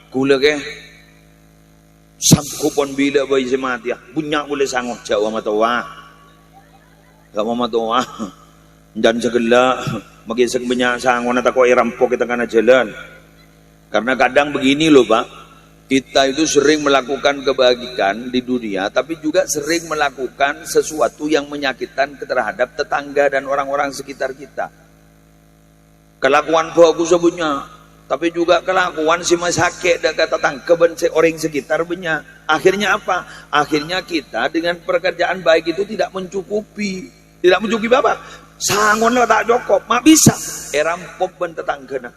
Kula ke sangkupon bila bayi semati ya. Bunyak boleh sanggup Jawa matawa. Gak mau matawa. Dan segala magisag banyak sanggup na tako irampok kita kana jalan. Karena kadang begini loh Pak, kita itu sering melakukan kebajikan di dunia, tapi juga sering melakukan sesuatu yang menyakitkan terhadap tetangga dan orang-orang sekitar kita. Kelakuan bagus sebutnya, tapi juga kelakuan si masakit dan kata tangkeban orang sekitar banyak. Akhirnya apa? Akhirnya kita dengan pekerjaan baik itu tidak mencukupi. Tidak mencukupi apa? Sangon lah tak cukup, mak bisa. Erampok ben tetanggana.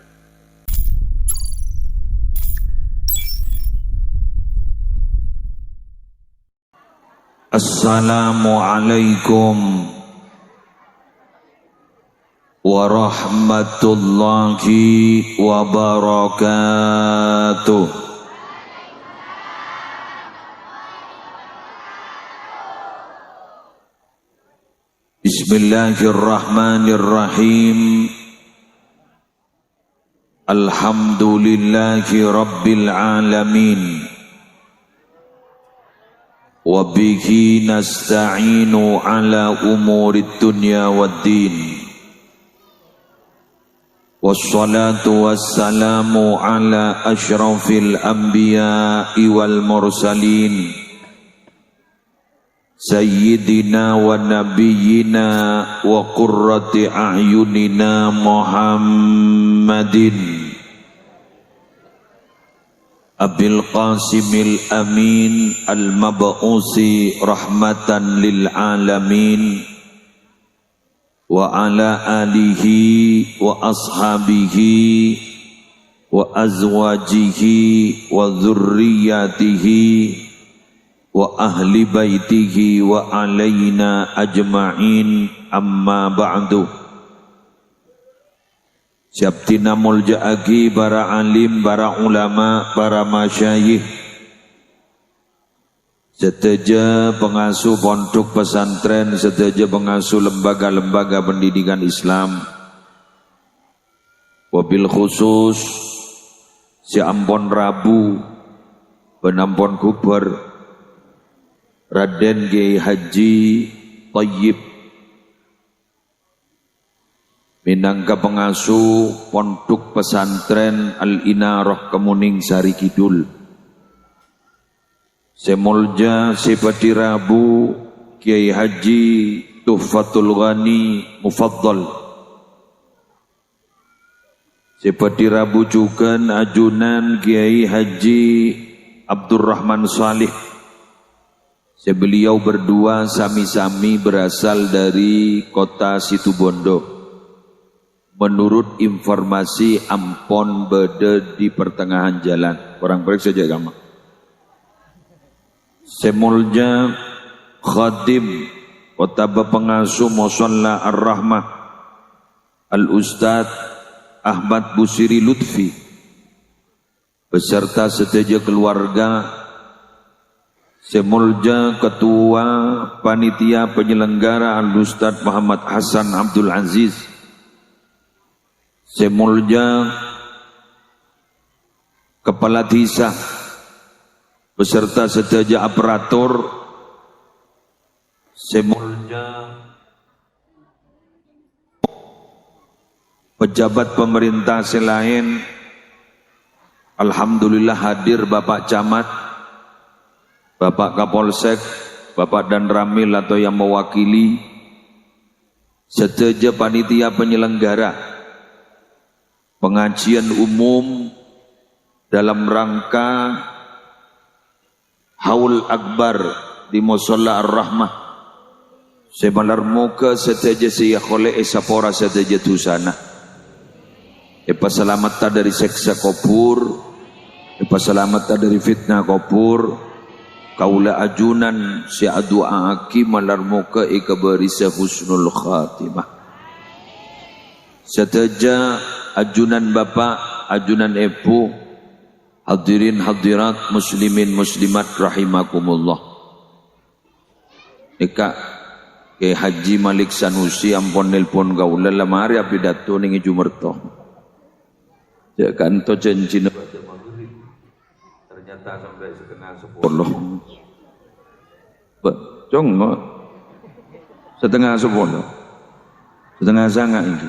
Assalamualaikum warahmatullahi wabarakatuh. Bismillahirrahmanirrahim. Alhamdulillahi rabbil alamin. Wa bihi nasta'inu ala umurid dunya waddin. Wassalatu wassalamu ala asyrafil anbiya'i wal mursalin Sayyidina wa nabiyyina wa qurrati a'yunina Muhammadin Abil Qasimil Amin Al-Mab'usi rahmatan lil alamin wa ala alihi wa ashabihi wa azwajihi wa dhurriyyatihi wa ahli baitihi wa alaina ajma'in amma ba'du. Siaptina mulja'agi para alim, para ulama, para masyayikh, seteja pengasuh pondok pesantren, seteja pengasuh lembaga-lembaga pendidikan Islam, wabil khusus si Ampon Rabu, penampon Kubar, Raden Kiai Haji Thayyib minangka pengasuh pondok pesantren Al-Inarah Kemuning Sari Kidul. Semulja Sipati Rabu Kiai Haji Tuhfatul Ghani Mufaddal. Sipati Rabu juga ajunan Kiai Haji Abdurrahman Salih. Sebeliau berdua sami-sami berasal dari kota Situbondo. Menurut informasi Ampon beda di pertengahan jalan. Orang periksa saja gampang. Semulja Khadim Kota Pengasuh Musalla Ar-Rahmah Al-Ustadz Ahmad Busiri Lutfi beserta seteja keluarga. Semulja Ketua Panitia Penyelenggara Al-Ustadz Muhammad Hasan Abdul Aziz. Semulja Kepala Desa beserta seteja aparatur. Semulja pejabat pemerintah selain. Alhamdulillah hadir Bapak Camat, Bapak Kapolsek, Bapak Dan Ramil atau yang mewakili, seteja panitia penyelenggara pengajian umum dalam rangka Haul Akbar di Musalla Ar-Rahmah. Sebalar muka seteja siya khole esapora seteja tusana. Epasalamata dari seksa kopur, epasalamata dari fitnah kopur. Kaula ajunan si adua aki malar muka ikabarisa husnul khatimah. Seteja ajunan Bapak, ajunan Ibu, hadirin hadirat muslimin muslimat rahimakumullah. Eka ke Haji Malik Sanusi ampun nelpon gaula lamari api dato ning Jumerto. Ya kanto janjina pada maghrib. Ternyata sampai setengah 10. Congo. Setengah 10. Setengah sanga ini.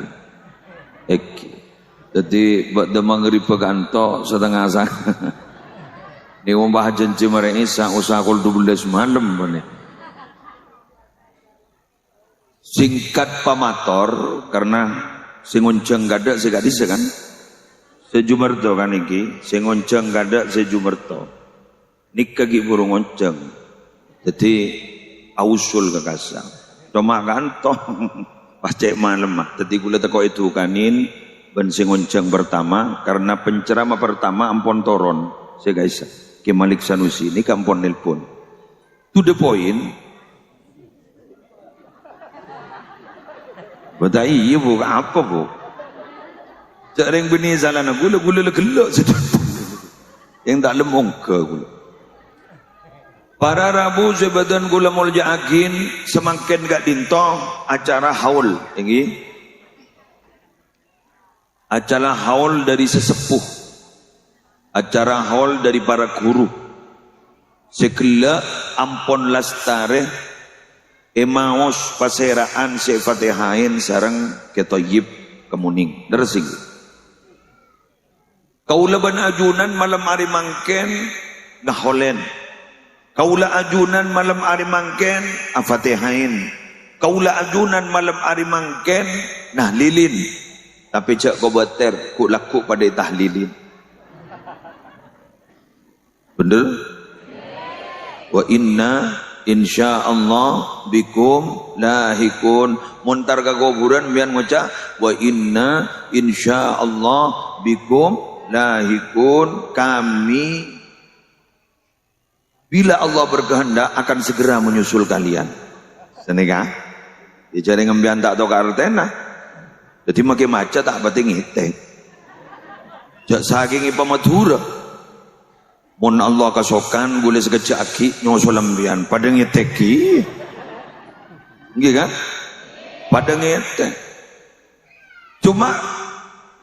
Jadi pada maghrib peganto setengah sanga. Ni umpah janji mereka isa usah kul 12 malam bane. Singkat pamator karena sing onceng gada segadis kan. Sejumerto kan iki, sing onceng gada sejumerto. Nikah gi burung onceng. Jadi ausul kekasang. Cuma kanto pas cek malam mah. Jadi kula teko itu kanin ben sing onceng pertama karena penceramah pertama ampon toron. Saya guys, Ki Malik Sanusi ini kampon nelpon. To the point. Betai iya bu, apa bu? Jarang bini salah nak gula gelak sedang. Yang tak lemong ke gula. Para Rabu sebadan gula mulja agin semakin gak dinto acara haul ini. Acara haul dari sesepuh. Acara haul dari para guru. Sekela ampon lastare emaos paseraan sefatihain sarang ketoyib kemuning. Dersing. Kaula ban ajunan malam hari mangken ngaholen. Kaula ajunan malam hari mangken afatihain. Kaula ajunan malam hari mangken nahlilin. Tapi cak kau bater ku laku pada tahlilin. Bener? Wa inna insyaallah bikum lahikun. Montar ke kuburan biar ngoca wa inna insyaallah bikum lahikun. Kami bila Allah berkehendak akan segera menyusul kalian. Senika dicari ngembian tak tahu kartena. Jadi makin maca tak bating ngite. Jak saking ipa madura. Mun Allah kasokan boleh sekejap aki nyusul ambian pada ngiteki. Nggih kan? Pada ngite. Cuma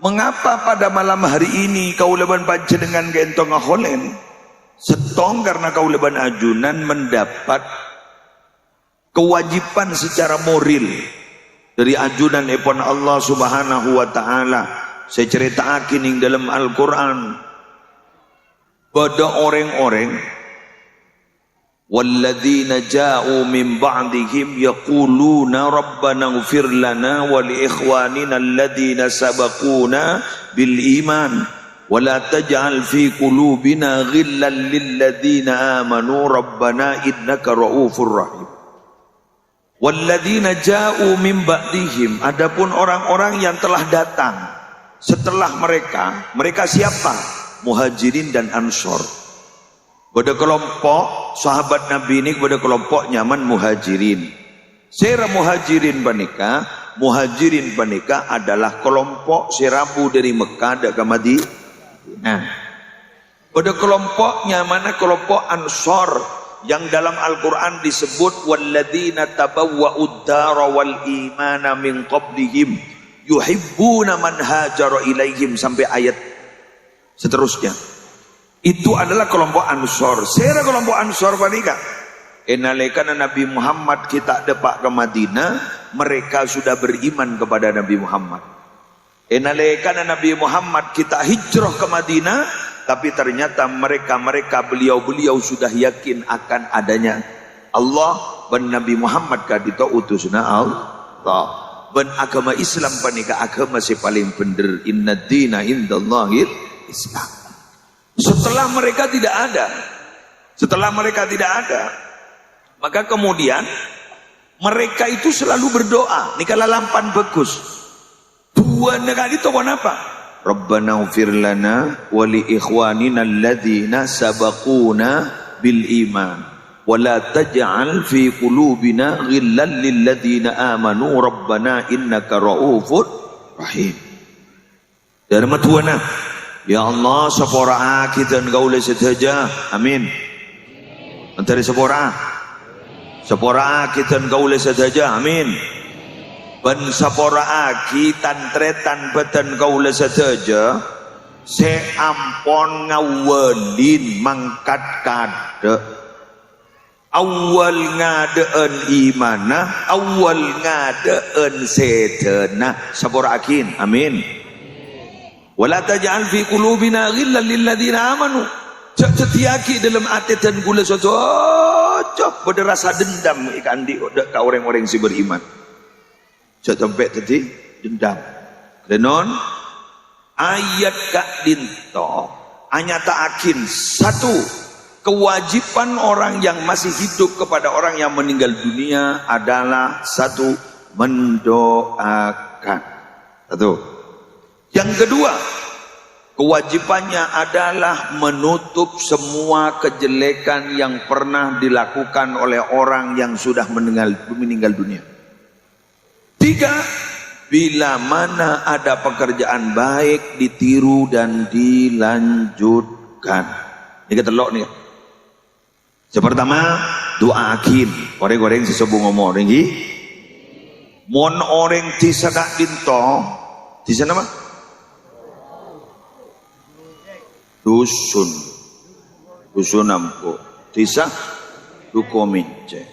mengapa pada malam hari ini kau leban panjenengan gentong ngaholen? Setong karena kau leban ajunan mendapat kewajiban secara moral dari ajunan epon Allah Subhanahu wa taala. Saya ceritakan yang dalam Al-Qur'an pada orang-orang walladzina ja'u min ba'dihim yaquluna rabbana ighfir lana wa li ikhwanina alladzina sabaquna bil iman wa la taj'al fi qulubina ghillan lil ladzina amanu rabbana innaka ra'ufur rahim. Walladzina ja'u min ba'dihim, adapun orang-orang yang telah datang setelah mereka siapa? Muhajirin dan Ansor. Pada kelompok sahabat Nabi ini pada kelompok nyaman Muhajirin. Sera Muhajirin panika adalah kelompok serabu dari Mekah ke Madinah. Pada kelompoknya mana kelompok Ansor yang dalam Al-Quran disebut walladzina tabawwa'ud dara wal imana min qablihim yuhibbuna man hajara ilaihim sampai ayat seterusnya. Itu adalah kelompok Ansor. Sera kelompok Ansor panika. Enalekana Nabi Muhammad kita depak ke Madinah, mereka sudah beriman kepada Nabi Muhammad. Enalekana Nabi Muhammad kita hijrah ke Madinah, tapi ternyata mereka beliau sudah yakin akan adanya Allah dan Nabi Muhammad kadito utusna Allah. Dan agama Islam panika agama si paling bener. Inna dina indallahil Islam. Setelah mereka tidak ada, maka kemudian mereka itu selalu berdoa. Nikala lampan bagus. Dua negara itu apa? Rabbana ighfir lana wa li ikhwanina alladzina sabaquna bil iman wa la taj'al fi qulubina ghillan lil ladzina amanu rabbana innaka ra'ufur rahim. Dharma tuana. Ya Allah, sepora kita engkau oleh sedaja. Amin. Antara sepora kita engkau oleh sedaja. Amin. Ben sepora kita tretan beten engkau oleh sedaja. Seampon ngawelin mangkat kade awal ngadeen imanah awal ngadeen sedena saborakin amin wala taj'al fi qulubina ghillan lil ladzina amanu setiaki dalam hati dan gula cocok pada rasa dendam ikan di ka orang-orang si beriman sampai tadi dendam denon ayat kak dinto anyataakin satu kewajiban orang yang masih hidup kepada orang yang meninggal dunia adalah satu mendoakan satu yang kedua kewajibannya adalah menutup semua kejelekan yang pernah dilakukan oleh orang yang sudah meninggal dunia tiga bila mana ada pekerjaan baik ditiru dan dilanjutkan. Ini ketelok nih. Sepertama doa akin. Orang-orang sesebut ngomong ini. Mon orang tisadak dinto. Tisa nama? Dusun. Dusun ampo. Tisa dukomince.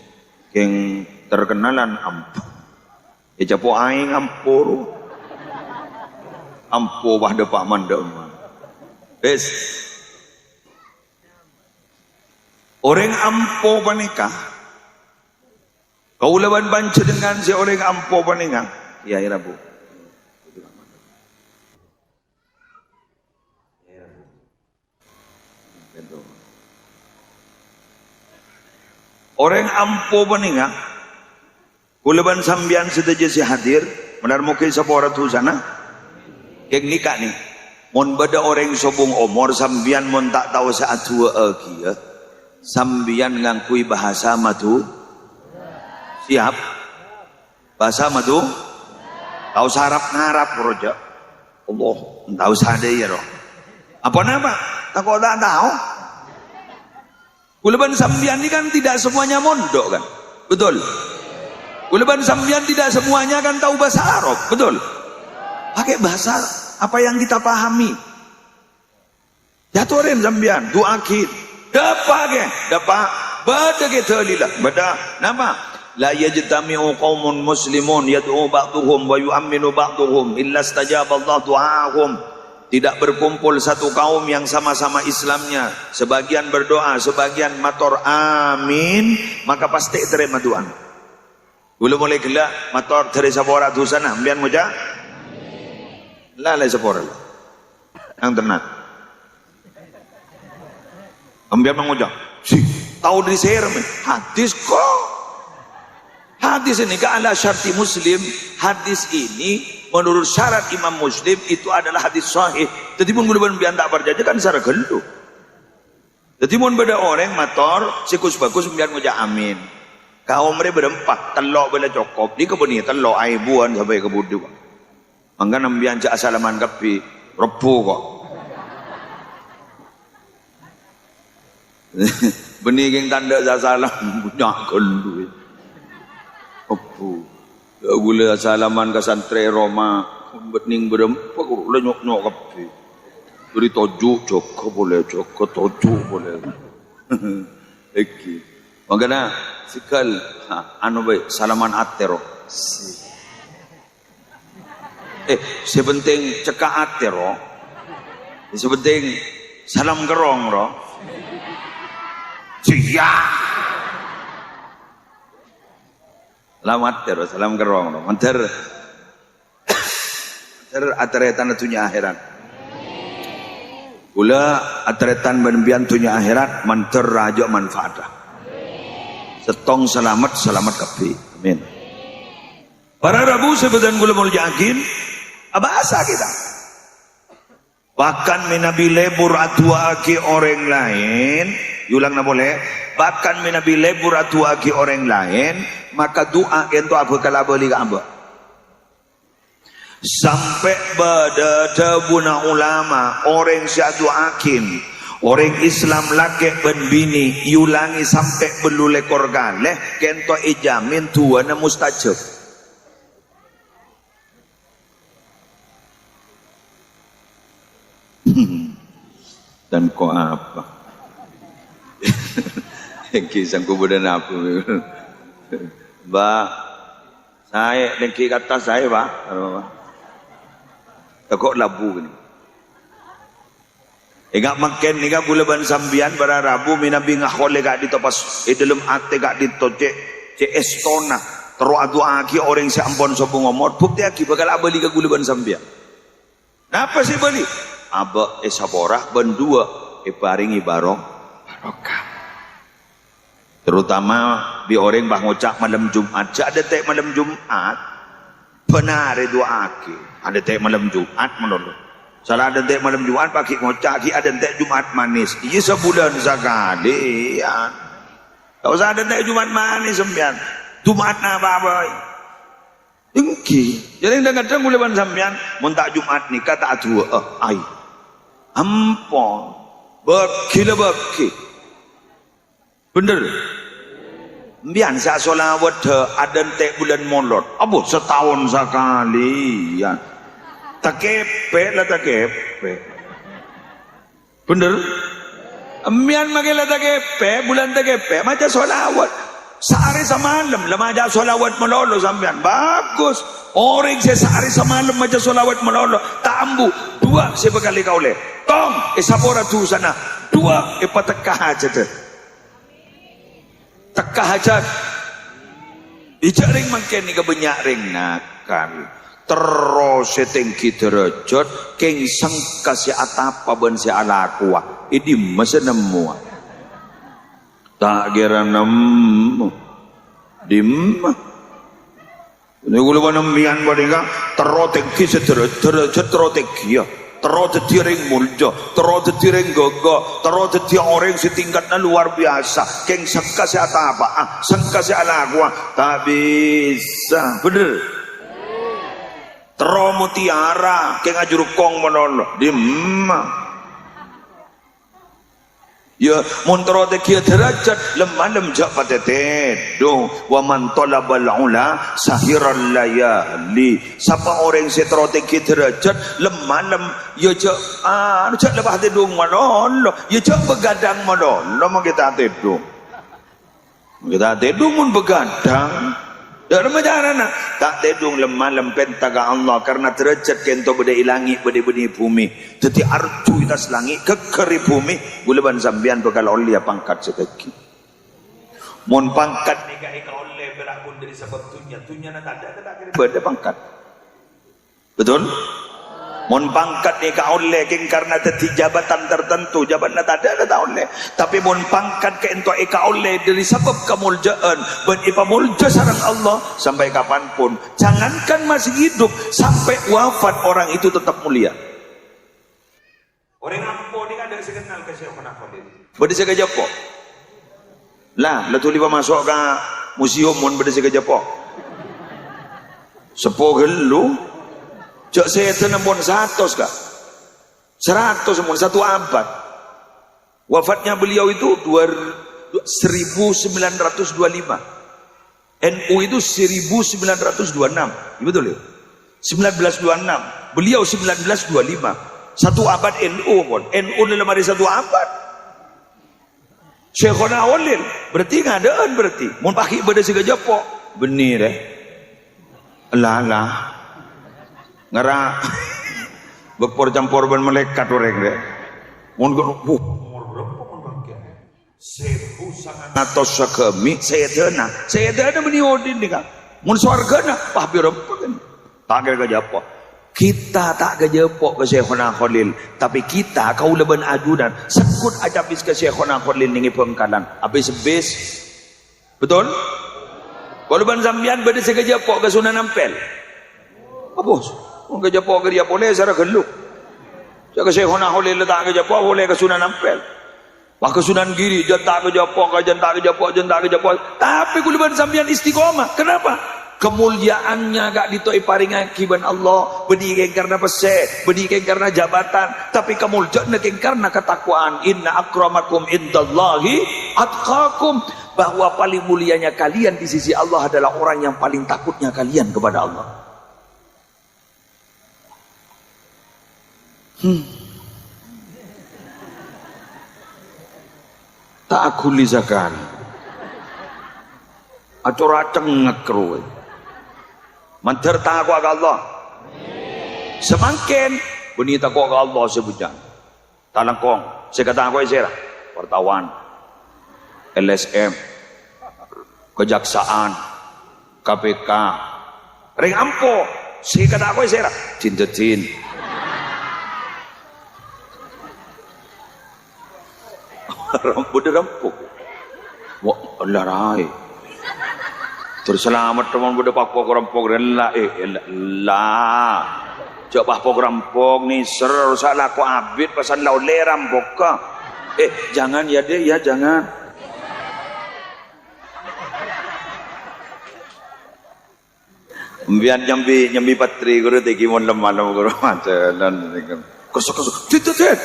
Keng terkenalan ampo. Japo aing ampuru ampo wah depak mandam bes orang ampo panika kau lawan banca dengan si orang ampo panika ya irabu orang ampo panika Kulaban sambian sedaja si hadir, benar mungkin sapora tu sana. Kek nikah nih, mon beda orang sobong omor sambian mon tak tahu saat tua lagi ya. Sambian ngangkui bahasa matu, siap? Bahasa matu, tahu sarap ngarap roja. Allah, tahu sadar ya roh. Apa nama? Takut tak tahu. Kulaban sambian ini kan tidak semuanya mondok kan, betul? Kulaban sambian tidak semuanya kan tahu bahasa Arab, betul? Pakai bahasa apa yang kita pahami. Jatuhin sambian, doakin. Dapat. Bada kita lillah. Bada nama. La yajtami'u qaumun muslimun yad'u ba'duhum wa yu'minu ba'duhum illa istajaba Allah du'ahum. Tidak berkumpul satu kaum yang sama-sama Islamnya. Sebagian berdoa, sebagian matur amin, maka pasti terima doa. Belum mulai gelak motor dari sapora tu sana ambian moja lalai sapora yang tenang ambian mengucap si tahu dari saya hadis kok hadis ini ke ala syarti muslim hadis ini menurut syarat imam muslim itu adalah hadis sahih jadi pun mudah biar tak berjaja kan secara geluk jadi pun beda orang motor sikus bagus biar moja amin kaum mereka berempat telok bela cokop di kebun ini telok air buan sampai ke budu mangga nambian cak asalaman kapi repu kok benih yang tanda salam banyak kendu repu ya gula asalaman ke santri Roma bening berempat kok lenyok-nyok kapi beri tojuk cokop boleh cokop tojuk boleh iki makanya sikal anu baik salaman atero sepenting cekak atero sepenting salam gerong ro siap salam atero salam gerong ro manter atretan tunya akhirat pula atretan benbian tunya akhirat manter raja manfaatah setong selamat kapi amin para rabu sebetan gula mau yakin bahasa kita bahkan minabi lebur atuaki orang lain yulang na boleh bahkan minabi lebur atuaki orang lain maka doa itu apa kalau boleh apa sampai pada buna ulama orang syaduakin orang Islam laki dan bini yulangi sampai belule korgale kento ijamin tuana mustajab Dan kok apa? Kisah kuburan apa? Mbak, saya dengki kata saya, Pak. Kok labu ni? Ingat makan ni kan bulan sambian pada Rabu minabi ngahole gak ditopas dalam ate gak ditocek cek estona terus adu aki orang si ampon sobong ngomot bukti aki bakal abali ke bulan sambian. Napa sih bali? Aba esaborah bendua paringi barokah. Terutama di orang bah ngocak malam Jumat. Ada tek malam Jumat benar itu aki. Ada tek malam Jumat menurut. Salah ada tek malam Jumat pakai ngocak ki ada tek Jumat manis. Iya sebulan sekali ya. Tak usah ada tek Jumat manis sembian. Jumat apa boy? Dengki. Jadi kadang bulan sampean mun tak Jumat ni kata dua ai. Ampun. Beki. Bener. Mbian sa solawat ada tek bulan molot. Apa setahun sekali ya. Takepe lah takepe. Bener? Mian makilah takepe, bulan takepe, macam solawat. Sehari semalam, lama aja solawat melolo sampean. Bagus. Orang saya sehari semalam macam solawat melolo. Tak ambu. Dua saya berkali kau le. Tong, sapora tu sana. Dua, patekah aja deh. Tekah aja. Ijaring makin ni kebanyak ring nakal. Terus setinggi derajat keng sangka si atapa ben si ala kuah ini masa nemu tak kira nemu dim ini gula mana mian badinga terus tinggi derajat terus tinggi ya terus jadi ring muljo terus jadi ring gogo terus jadi orang setingkatnya luar biasa keng sangka si atapa sangka si ala kuah tak bisa bener. Tero mutiara ke ngajur kong menolong di ya montro de kia derajat lemah jak patete dong wa man talabal ula sahiral layali siapa orang setro de kia derajat lemah ya jak jak lebah tedung menolong ya jak begadang menolong kita tedung mun begadang. Dalam majarana tak tedung lemah lempen taga Allah karena derajat kento beda ilangi beda bumi. Jadi arju itas langit kekeri bumi bulan sambian bakal oleh pangkat sekeki. Mon pangkat nikah ika oleh berakun dari sebab tunya na tak ada beda pangkat. Betul? Mon pangkat nikah oleh king karena teti jabatan tertentu jabatan tak ada oleh. Tapi mon pangkat ke ento ika oleh dari sebab kemuljaan ben ipa mulja sareng Allah sampai kapanpun. Jangankan masih hidup sampai wafat orang itu tetap mulia. Orang ampo ni ada sekenal ke Syekh Khalil. Bade sega japo. Lah tuli pa masuk ke museum mon bade sega japo. Sepo gelu cak saya tenembon 100 kah? 100 semua, 1 abad. Wafatnya beliau itu 1925. NU itu 1926. Betul ya? 1926. Beliau 1925. 1 abad NU pun. NU dalam hari 1 abad. Syekhona Khalil. Berarti ngadaan berarti. Mun pakai beda siga japo. Bener lah. Ngara bepor campur ban melekat orang deh. Mun umur berapa mun bangke? 1900 sakami sayedana meni odin nih kan. Mun swargana pah berapa kan? Tak kira apa. Kita tak gejepok ke Syekhona Khalil, tapi kita kau leban ajudan sekut aja bis ke Syekhona Khalil ningi pengkalan. Habis sebes. Betul? Kalau ban sambian bade segejepok ke Sunan Ampel. Apa? Mungkin jepok ke dia boleh secara geluk. Jika Syekhona Khalil tak ke jepok boleh ke Sunan Ampel. Wah ke Sunan Giri jangan tak ke jepok, jangan tak ke jepok. Tapi kuliban sambian istiqomah. Kenapa? Kemuliaannya gak ditoi paringan kiban Allah. Berdikeng karena pesek, berdikeng karena jabatan. Tapi kemuliaan nekeng karena ketakwaan. Inna akramakum indallahi atqakum. Bahwa paling mulianya kalian di sisi Allah adalah orang yang paling takutnya kalian kepada Allah. tak aku lisakan acora cengek keruwe manter takwa ke Allah semakin beni takwa ke Allah sebujan talangkong saya kata aku isera wartawan LSM kejaksaan KPK ring ampo saya kata aku isera cintetin rambut rempuk wah Allah rai terselamat teman pada pakpok rempuk rela lah coba pakpok rempuk nih ser salah aku abid pasan lau le rempuk ka jangan ya deh ya jangan Mbian nyambi patri guru tegi mon lemah guru jalan kosok titit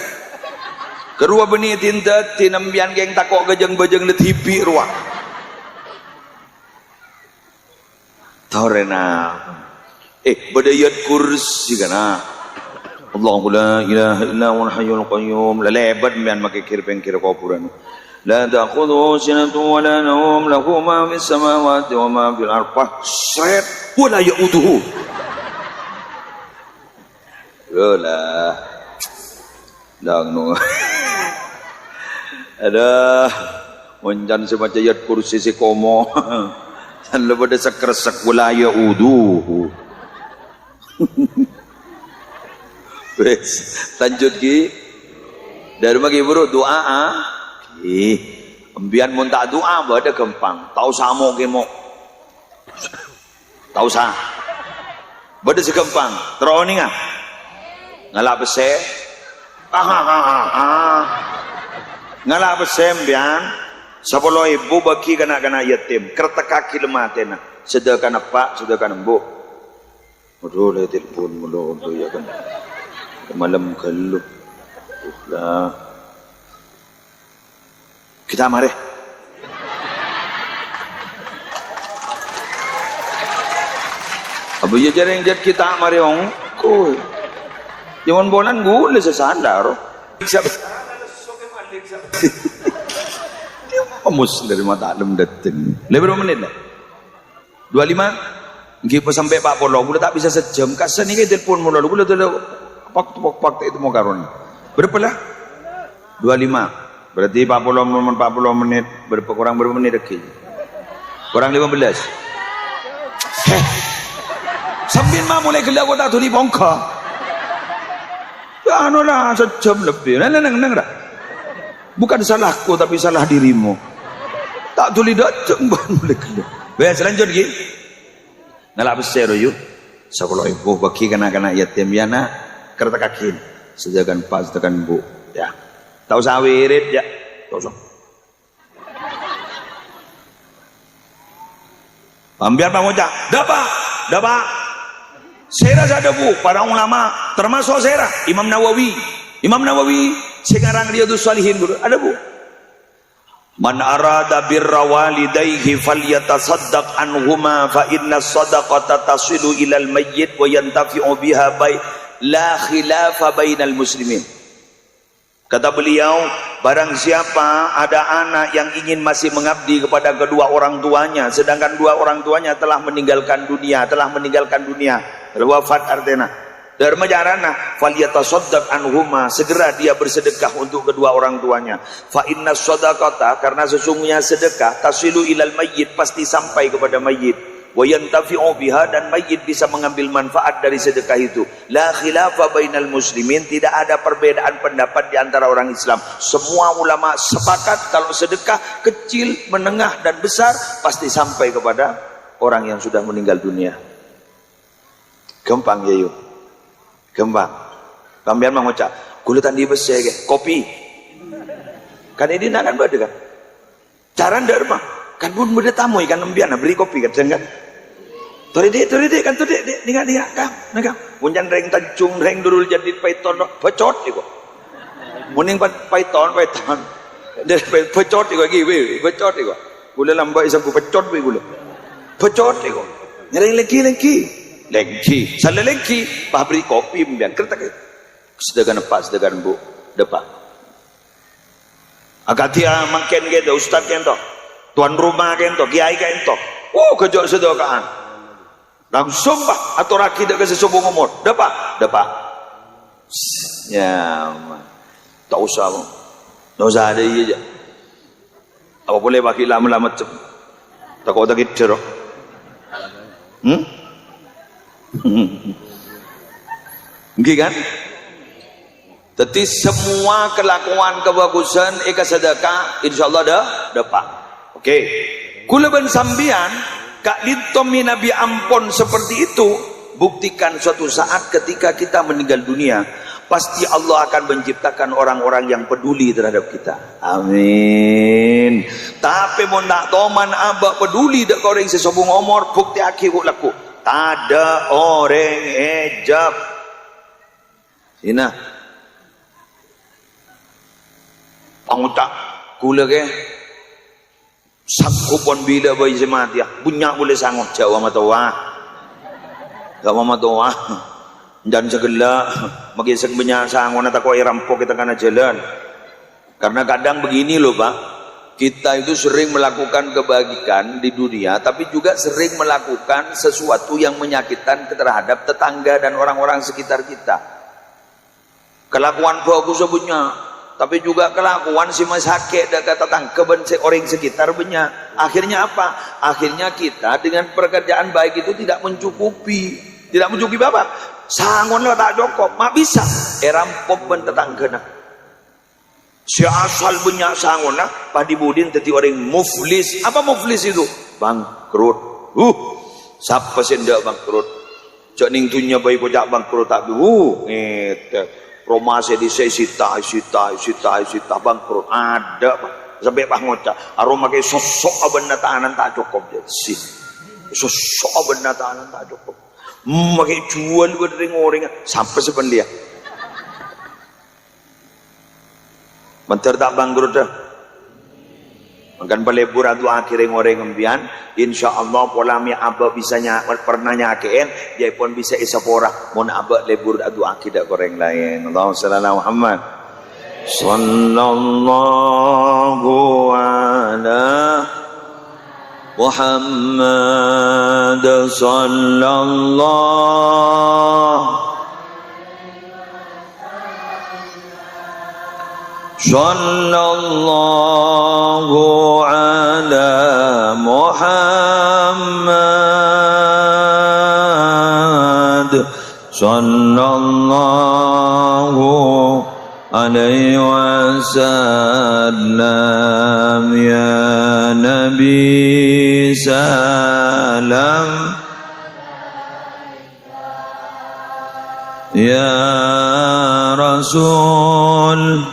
kerua beni tintet tinambian geng takok gejeng-bejeng le TV ruang Taurena badayat kursi kana Allahu la ilaha illa huwal hayyul qayyum la lebat mian makikir pengkir kuburan la ta'khudhuhu sinatun wa la nawm lahu ma fis samawati wa ma fil ardi sret wa la ya'uduhu lah dang ada wancan sebaca ayat kursi si komo dan lepas ada sekresek wilayah uduh wes lanjut ki dari magi bro doa ambian mun tak doa bade gampang tau samo ki mo tau sa bade segampang teroni ngah ngalah bese ngalah besembian 10.000 bagi kana-kana yatim kerta kaki lematena sedekah pak sedekah embu aduh le telepon mulu ya kan malam kalau lah kita mari abu ya jarang jat kita mari ong ko jangan bolan gule sesandar Mus dari mata alam datang. Berapa menit lah? 25? Nggih pas sampai 40. Udah tak bisa sejam. Kasan ni telepon mula. Udah pak itu mau karun. Berapa lah? 25. Berarti 40 menit. Kurang berapa menit lagi? Kurang 15. Sambil mah mulai gelap aku tak tuli bongkar. Ya anu lah sejam lebih. Neng dah. Bukan salahku tapi salah dirimu. Tak tuli datang baru mulai gelap. Baik selanjut lagi. Ngalap besar yuk. 10.000 bagi kana-kana yatim yana kerta kaki. Sejakan pas tekan bu. Ya. Tahu sawirit ya. Tahu. Ambil pangocak. Dapat. Sera ada bu. Para ulama termasuk sera. Imam Nawawi. Sekarang Riyadhus Shalihin guru. Ada bu. Man arada birra walidayhi falyatasaddaq anhuma fa inna sadaqata tasilu ilal mayyit wa yantafi'u biha la khilafa bainal muslimin. Kata beliau, barang siapa ada anak yang ingin masih mengabdi kepada kedua orang tuanya sedangkan dua orang tuanya telah meninggalkan dunia, wafat artena Dharma jarana falyatasaddaq anhuma, segera dia bersedekah untuk kedua orang tuanya. Fa inna shadaqata, karena sesungguhnya sedekah tasilu ilal mayyit, pasti sampai kepada mayyit. Wa yantafi'u biha, dan mayyit bisa mengambil manfaat dari sedekah itu. La khilafa bainal muslimin, tidak ada perbedaan pendapat di antara orang Islam. Semua ulama sepakat kalau sedekah kecil, menengah dan besar pasti sampai kepada orang yang sudah meninggal dunia. Gampang ya yuk. Gembang, kambian mengucap, kulutan di besar ke, kopi, kan ini nak kan beda kan, caran derma, kan pun beda tamu ikan lembian, beli kopi kan, jangan, tori dek kan tori dek, dia kan, punjan reng tancung, reng durul jadi paiton, pecot iko, muning paiton, pecot iko pecot iko, gula lambai sampu pecot pecot iko, nyereng lagi. Lengki, salah lengki, pabrik kopi membiang kereta sedangkan bu depan. Akatia makin gitu, ustaz kento, tuan rumah kento, kiai kento. Kejok sedokaan. Langsung pak atau raki dak sesubung umur. Dapat. Ya, tak usah. Tak usah ada iya aja. Apa boleh bagi lama-lama cep. Takut tak gitu. Nggih kan? Tapi semua kelakuan kebagusan eka sedekah insyaallah dah dapat. Okey. Kula ben sambian kak litomi nabi ampon seperti itu, buktikan suatu saat ketika kita meninggal dunia pasti Allah akan menciptakan orang-orang yang peduli terhadap kita. Amin. Tapi mau nak toman abak peduli dak orang sesobung umur bukti akhir laku. Tada orang ejab. Ina. Pangutak kula ke sakupon bila bayi semati punya boleh sanggup Jawa matawa. Gak mau matawa. Dan segala bagi sebenarnya sanggup nak kau rampok kita kena jalan. Karena kadang begini loh Pak, kita itu sering melakukan kebajikan di dunia, tapi juga sering melakukan sesuatu yang menyakitkan terhadap tetangga dan orang-orang sekitar kita. Kelakuan bagus sebutnya, tapi juga kelakuan si masakit dan kata tangkeben orang sekitar banyak. Akhirnya apa? Akhirnya kita dengan pekerjaan baik itu tidak mencukupi. Tidak mencukupi apa? Sangon lah tak cukup. Mak bisa. Rampok ben tetangga nak. Si asal banyak sangon lah. Padi budin tadi orang muflis. Apa muflis itu? Bangkrut. Siapa sih ndak bangkrut? Cak ning dunia baik kojak bangkrut tak bu. Roma saya di sita bangkrut ada Pak. Sampai Pak ngocak aroma kayak sosok benar tahanan tak cukup je sih. Sosok benar tahanan tak cukup. Makai jual berdering-orang sampai sebenarnya. Bentar tak bangkrut dah. Makan pelebur atau akhirnya ngoreng ngembian, insyaallah pola mi abah bisanya pernah nyakein, dia pun bisa isapora. Mon abah lebur atau akidah goreng lain. Allahumma shalli ala Muhammad. Sallallahu ala Muhammad sallallahu sallallahu ala Muhammad sallallahu alaihi wasallam ya Nabi salam ya Rasul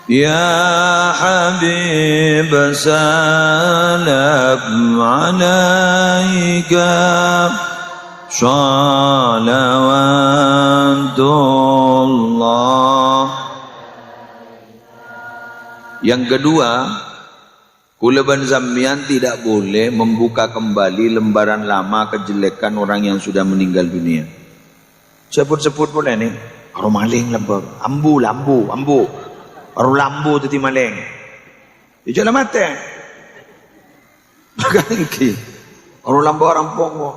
Ya Habib salam alaika salawatullah. Yang kedua, kula ban sampeyan tidak boleh membuka kembali lembaran lama kejelekan orang yang sudah meninggal dunia. Sebut-sebut boleh nih, orang maling lembar, ambu. Orang lambu tadi maling. Dia jalan mati. Ganti. Orang lambu orang pongo.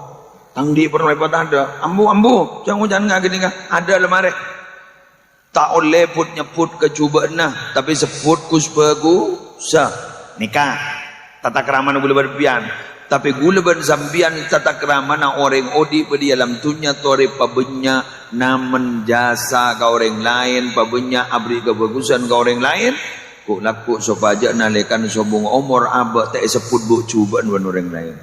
Tangdi pernah lepas ada. Ambu. Jangan nggak gini kan. Ada lemari. Tak oleh put nyebut kecubaan nah. Tapi sebut kusbagu sah. Nikah. Tata kerama boleh berpian. Tapi gula ban sambian tata kerama na orang odi pada dalam dunia tore pabenya namen jasa ka orang lain pabenya abri kebagusan ka orang lain ku laku sopaja nalekan sobong umur abak tak sebut bu cubaan wan orang lain.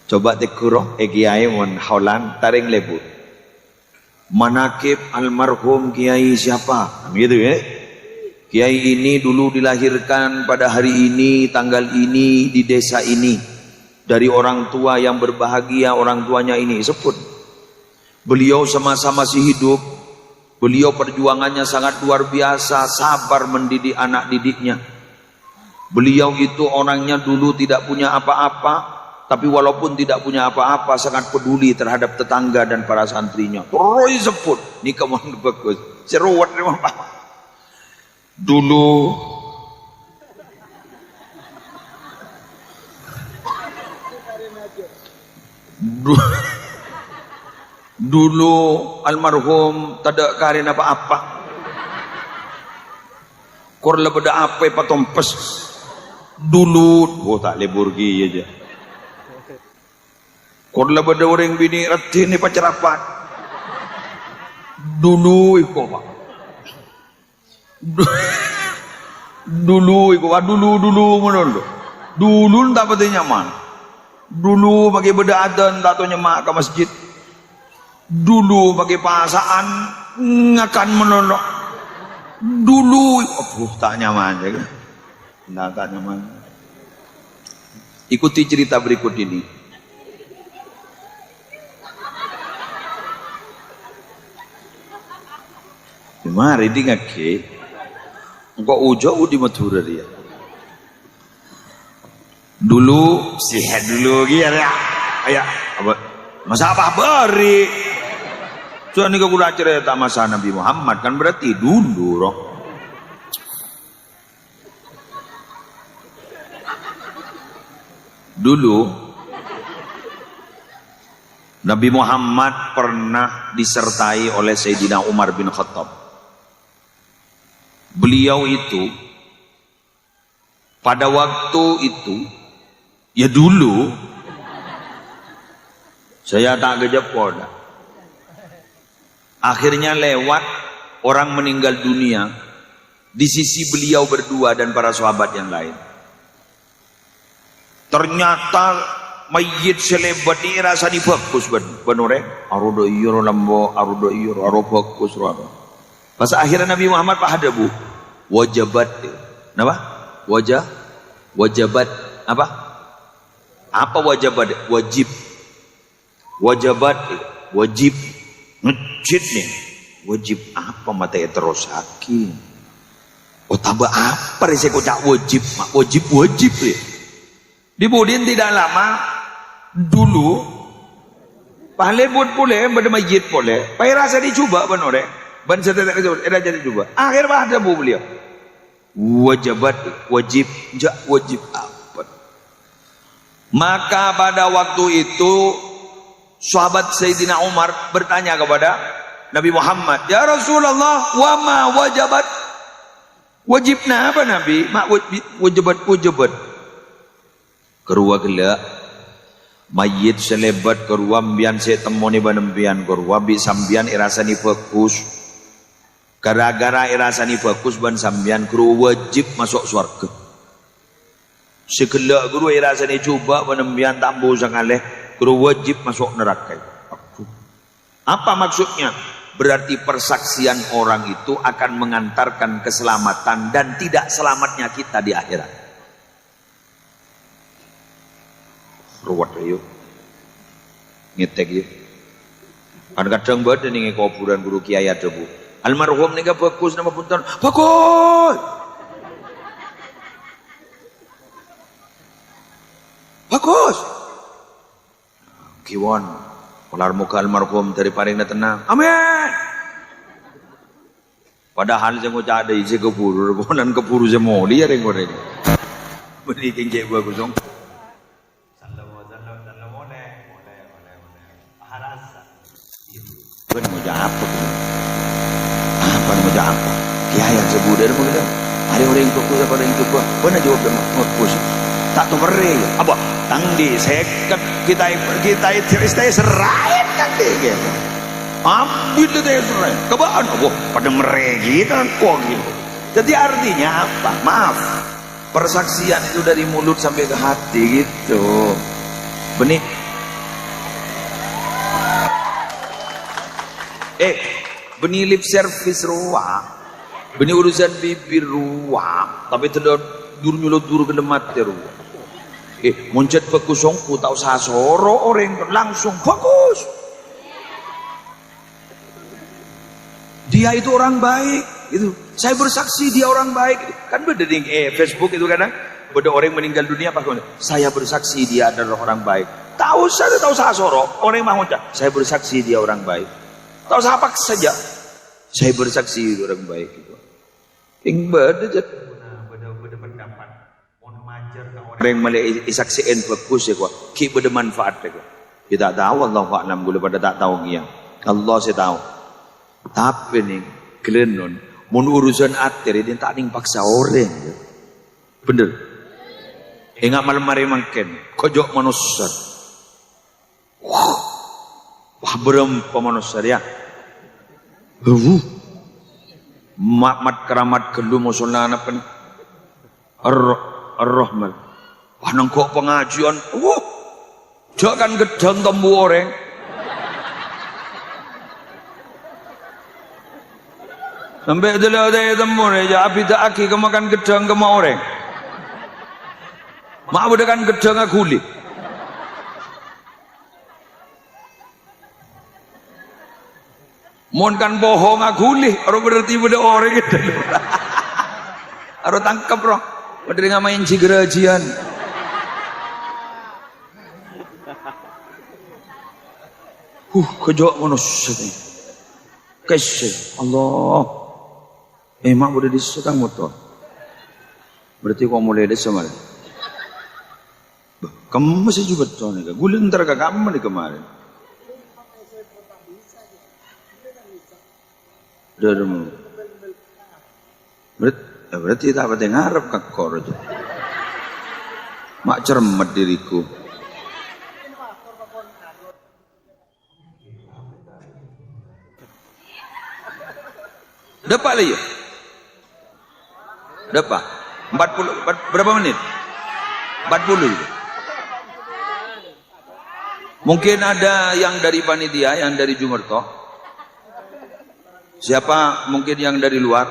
Coba tekuro kiai mon haulan taring lebut. Manakib almarhum kiai siapa? Gitu ya. Kiai ini dulu dilahirkan pada hari ini, tanggal ini di desa ini. Dari orang tua yang berbahagia, orang tuanya ini sebut. Beliau sama-sama masih hidup. Beliau perjuangannya sangat luar biasa, sabar mendidik anak didiknya. Beliau itu orangnya dulu tidak punya apa-apa, tapi walaupun tidak punya apa-apa sangat peduli terhadap tetangga dan para santrinya. Roy sebut nikah mohon bagus. Seruat memang Pak. Dulu dulu almarhum tidak karin apa-apa. Kor lebeda apa patompes dulu. Oh tak leburgi aja. Kor lebeda orang bini rati ni pacarapat. Dulu iko Pak. Dulu iko dulu menurut. Dulu tak pati nyaman. Dulu bagi beda adan tak tahu nyemak ke masjid. Dulu bagi pasaan ngakan menolak. Dulu tak nyaman ya kan? Tak nyaman. Ikuti cerita berikut ini. Mari di ngake. Engkau ujo di Madura dia. Dulu sihat dulu gitu ya. Ayah, apa? Masa apa beri? Soalnya ni kau cerita masa Nabi Muhammad kan berarti dulu roh. Dulu Nabi Muhammad pernah disertai oleh Sayyidina Umar bin Khattab. Beliau itu pada waktu itu ya dulu saya tak gejapon. Akhirnya lewat orang meninggal dunia di sisi beliau berdua dan para sahabat yang lain. Ternyata mayit selebat ini rasa difokus benore. Arudo iyur lambo, arudo iyur, arudo fokus rodo. Pas akhirnya Nabi Muhammad pahadabu wajabat. Kenapa? Wajabat apa? Apa wajabat? Wajib. Wajabat wajib. Ngejit nih, wajib apa mata ya terus sakit. Oh tambah apa sih kok tak wajib, mak wajib ya. Di Budin tidak lama dulu, pahle buat boleh, pada masjid boleh. Pai rasa dicoba benore, ban saya tak coba, ada jadi coba. Akhir ada bu beliau. Wajibat, wajib apa? Maka pada waktu itu sahabat Sayyidina Umar bertanya kepada Nabi Muhammad, ya Rasulullah, wa ma wajabat? Wajibna apa Nabi? Mak wajabat. Kerua gelak, mayit selebat kerua mbian se temoni banembian kerua bi sambian irasani fokus. Gara-gara irasani fokus ban sambian kerua wajib masuk surga. Segelak guru irasani coba banembian tambu sangaleh. Guru wajib masuk neraka. Apa maksudnya? Berarti persaksian orang itu akan mengantarkan keselamatan dan tidak selamatnya kita di akhirat. Ruwet yuk. Ngetek yuk. Kadang-kadang badan nih kuburan guru kiai ada bu. Almarhum nih gak bagus nama punten. Bagus. Bagus. Kiwan, ular muka almarhum dari paring na tenang. Amin. Padahal saya ngucap ada isi keburu, rebunan keburu saya mau dia yang goreng. Beri tinggi bagus dong. Salam boleh. Harasa. Kan ngucap apa? Apa ngucap apa? Kiai yang sebut dari mana? Ada orang yang fokus, ada orang yang coba. Mana jawab dia fokus? Tak tahu beri. Apa? Tangdi seket kita ceristai serain kan dia ambil dia serai kebaan pada meregi kan kok gitu. Jadi artinya apa? Maaf, persaksian itu dari mulut sampai ke hati gitu. Benih benih lip service ruang, benih urusan bibir ruang, tapi tidak dur ke demat ruang. Muncet bakusongku tak usah soro orang langsung bagus. Dia itu orang baik itu. Saya bersaksi dia orang baik. Kan beda di Facebook itu kadang Beda orang meninggal dunia apa? Saya bersaksi dia adalah orang baik. Tahu saya sorok. Orang yang mau saya bersaksi dia orang baik. Tahu saya apa saja. Saya bersaksi dia orang baik itu. Yang beda je. Beda pendapat. Mau majar ke orang yang melihat isaksiin bagus ya kok. Ki beda manfaat ya kok. Kita tahu Allah fa'lam gula pada tak tahu dia. Allah saya tahu. Tapi nih kelenon. Mun urusan atir dia tak ning paksa orang. Bener. Ingat malam mari makan. Kojok manusia. Wah berempa manusia ya. Mat keramat kendu musola apa nih? Ar-Rahman. Wah nangkok pengajian. Jangan gedang tombu orang. Sampai adalah ada temu ya. Abi tak aki kemakan gedang kema orang. Mak bedakan gedang aguli. Mon kan bohong aguli. Orang berarti beda orang gitu. Orang tangkap roh. Padahal ngamain cigerajian. Kejauh manusia ni. Kasih Allah. Mak boleh disekang motor. Berarti kau mulai desa mana? Kamu masih juga betul ni. Gula ntar ke kamu ni kemarin. Dermu. Berarti tak apa dengar kakor aja. Mak cermat diriku. Dapat lagi ya? Dapat 40 berapa menit? 40 gitu. Mungkin ada yang dari panitia, yang dari Jumerto. Siapa mungkin yang dari luar?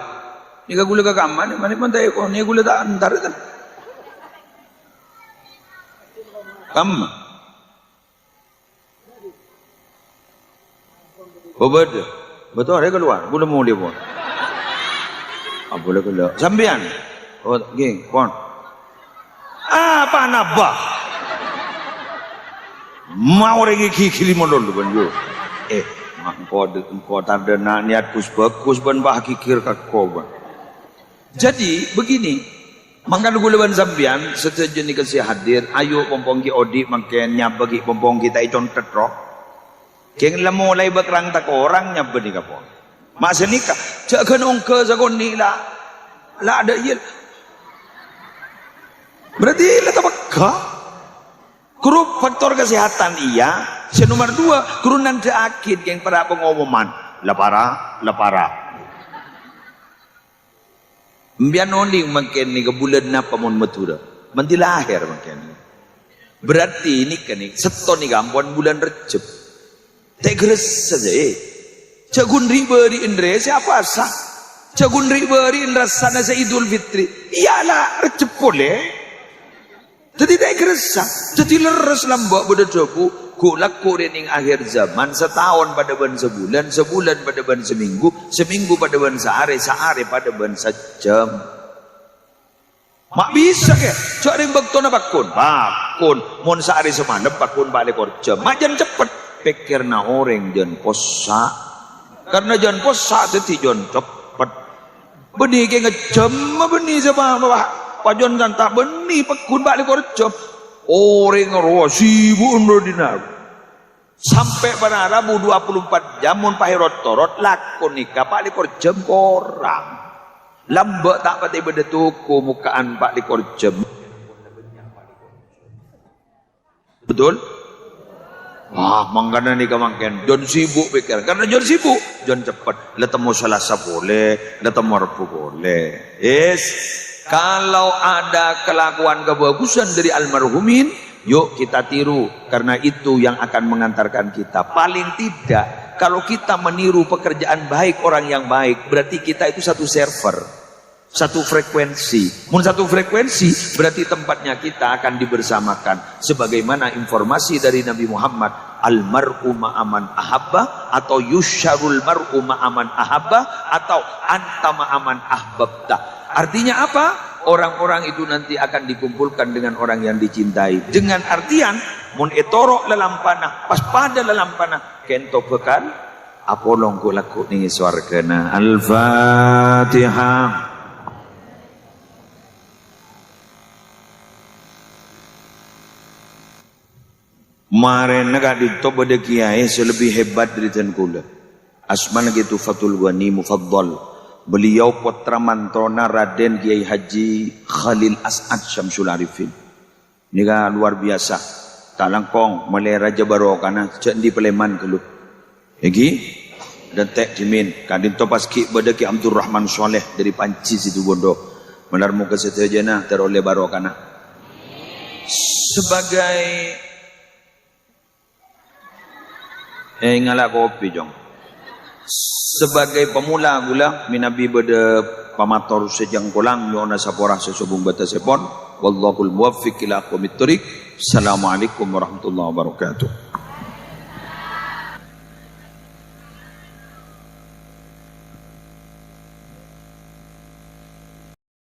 Ini gula ke kamar, mana pun tahu kau, ini gula tak antar kan? Kamu? Oh betul, betul ada keluar, gula mau dia pun. Apa boleh keluar? Sambian? Oh, geng, pon. Apa nabah? Mau lagi kikili modal tu banjo. Engkau tak ada nak niat bagus ban bah kikir kakau ban. Jadi begini, mangkan gulaban sambian setuju ni kasi hadir. Ayo pompongki odi makan nyab bagi pompong kita itu tetrok. Keng lemu mulai berkerang tak orang nyab ni kapon. Masa nikah, jangan ongke zakon ni lah ada iya. Berarti lah tabakah? Kuru faktor kesehatan iya. Nomor 2, kurunan akid yang pada pengumuman lapara. Mbian oning makin ni ke bulan apa mon matura. Menti lahir makin. Berarti ini kan ni seton ni gampon bulan Recep. Tak geres saja Cagun riba di Indra siapa sah? Cagun riba di Indra sana Idul Fitri. Iyalah Recep boleh. Jadi tak geresah. Jadi leres lambak pada jabu. Kulak kurening akhir zaman. Setahun pada ban sebulan. Sebulan pada ban seminggu. Seminggu pada ban sehari. Sehari pada ban sejam. Mak bisa ke? Cak ring baktona bakun. Bakun. Mon sehari semalam bakun balik jam. Mak jangan cepet. Pikir na orang jangan posa. Karena jangan posa jadi jangan cepet. Benih ke ngejam. Benih sama pajon kan tak benih pekun balik jam. Orang roh sibuk dinar. Sampai pada Rabu 24 jam mun pahirot torot lakon nikah balik jam korang. Lambak tak pati beda tuku mukaan balik jam. Betul? Wah, mangkana nikah makan. Jon sibuk pikir. Karena Jon sibuk, Jon cepat. Letemu Selasa boleh, letemu Rabu boleh. Yes. Kalau ada kelakuan kebagusan dari almarhumin, yuk kita tiru. Karena itu yang akan mengantarkan kita. Paling tidak, kalau kita meniru pekerjaan baik orang yang baik, berarti kita itu satu server, satu frekuensi. Mun satu frekuensi, berarti tempatnya kita akan dibersamakan. Sebagaimana informasi dari Nabi Muhammad, almar'u ma'aman ahabba, atau yusyarul mar'u ma'aman ahabba, atau anta ma'aman ahbabta. Artinya apa? orang-orang itu nanti akan dikumpulkan dengan orang yang dicintai. Dengan artian mun etorok lalampana, pas pada lalampana kento bekal apolong ku laku ning swargana. Al-Fatihah. Mare naga dito bade kiai selebih hebat dari tan kula. Asman gitu Fatul Ghani Mufaddal. Beliau putra mantona Raden Kiai Haji Khalil As'ad Syamsul Arifin. Nika luar biasa. Talangkong malay Raja Barokana cek di Peleman kelu. Egi dan tek jimin kadin topas ki bade ki Abdul Rahman Soleh dari Panci situ Bondo. Menar muka setajana teroleh Barokana. Sebagai ngala kopi jong. Sebagai pemula gula minabi beda pamator sejang kolang nyona saporah sesubung bata sepon wallahul muwaffiq ila aqwamit thoriq. Assalamualaikum warahmatullahi wabarakatuh.